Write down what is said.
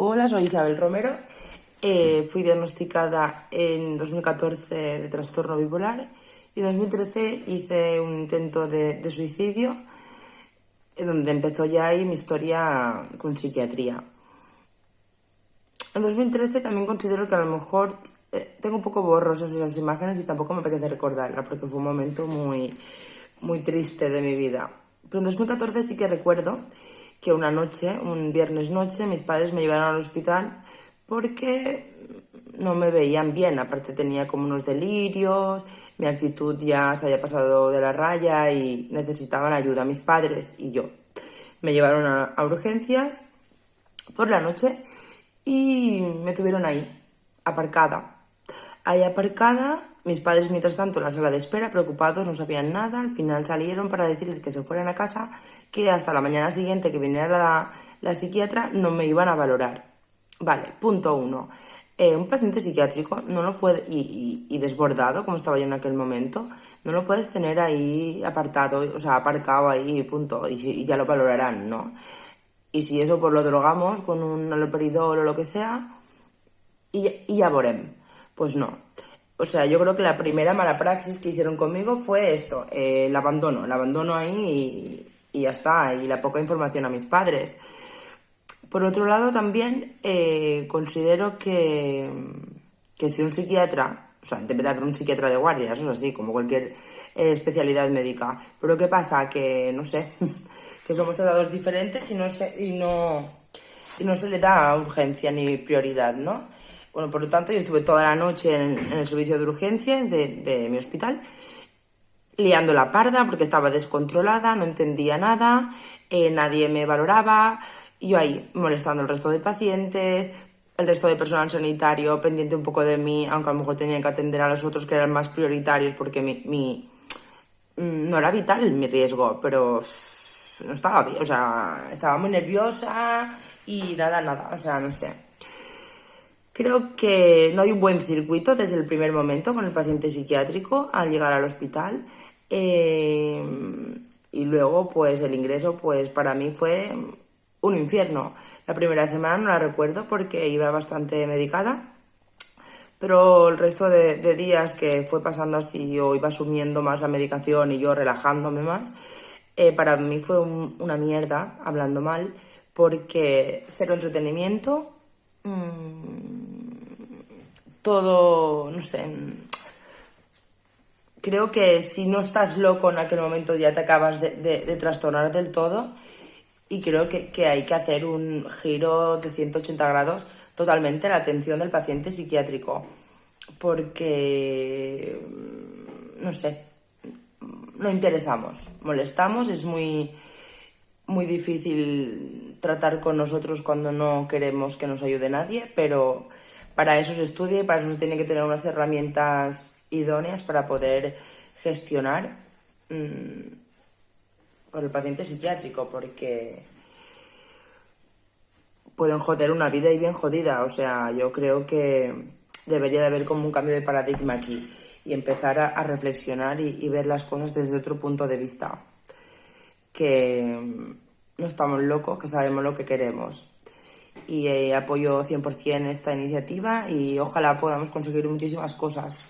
Hola, soy Isabel Romero. Fui diagnosticada en 2014 de trastorno bipolar y en 2013 hice un intento de suicidio, donde empezó ya ahí mi historia con psiquiatría. En 2013 también considero que a lo mejor tengo un poco borrosas esas imágenes y tampoco me apetece recordarlas porque fue un momento muy triste de mi vida. Pero en 2014 sí que recuerdo que una noche, un viernes noche, mis padres me llevaron al hospital porque no me veían bien. Aparte tenía como unos delirios, mi actitud ya se había pasado de la raya y necesitaban ayuda mis padres y yo. Me llevaron a urgencias por la noche y me tuvieron ahí, aparcada. Ahí aparcada, mis padres mientras tanto en la sala de espera, preocupados, no sabían nada. Al final salieron para decirles que se fueran a casa, que hasta la mañana siguiente que viniera la psiquiatra no me iban a valorar. Vale, punto 1. Un paciente psiquiátrico no lo puede, y desbordado, como estaba yo en aquel momento, no lo puedes tener ahí apartado, o sea, aparcado ahí, punto, y ya lo valorarán, ¿no? Y si eso pues lo drogamos con un haloperidol o lo que sea, y ya veremos. Pues no. O sea, yo creo que la primera mala praxis que hicieron conmigo fue esto, el abandono ahí y ya está, y la poca información a mis padres. Por otro lado, también considero que si un psiquiatra, o sea, debe de haber un psiquiatra de guardia, eso es así, como cualquier especialidad médica. Pero ¿qué pasa? Que, no sé, que somos tratados diferentes y no se le da urgencia ni prioridad, ¿no? Bueno, por lo tanto, yo estuve toda la noche en el servicio de urgencias de mi hospital, liando la parda porque estaba descontrolada, no entendía nada, nadie me valoraba, y yo ahí molestando al resto de pacientes, el resto de personal sanitario pendiente un poco de mí, aunque a lo mejor tenía que atender a los otros que eran más prioritarios porque no era vital mi riesgo, pero no estaba bien, o sea, estaba muy nerviosa y nada, o sea, no sé. Creo que no hay un buen circuito desde el primer momento con el paciente psiquiátrico al llegar al hospital. Y luego, pues, el ingreso, pues, para mí fue un infierno. La primera semana no la recuerdo porque iba bastante medicada, pero el resto de días que fue pasando así o iba asumiendo más la medicación y yo relajándome más, para mí fue una mierda, hablando mal, porque cero entretenimiento, todo, no sé, creo que si no estás loco en aquel momento ya te acabas de trastornar del todo, y creo que hay que hacer un giro de 180 grados totalmente a la atención del paciente psiquiátrico, porque, no sé, no interesamos, molestamos, es muy difícil tratar con nosotros cuando no queremos que nos ayude nadie, pero para eso se estudia y para eso se tiene que tener unas herramientas idóneas para poder gestionar por el paciente psiquiátrico, porque pueden joder una vida y bien jodida. O sea, yo creo que debería de haber como un cambio de paradigma aquí y empezar a reflexionar y ver las cosas desde otro punto de vista, que no estamos locos, que sabemos lo que queremos. Y apoyo 100% esta iniciativa y ojalá podamos conseguir muchísimas cosas.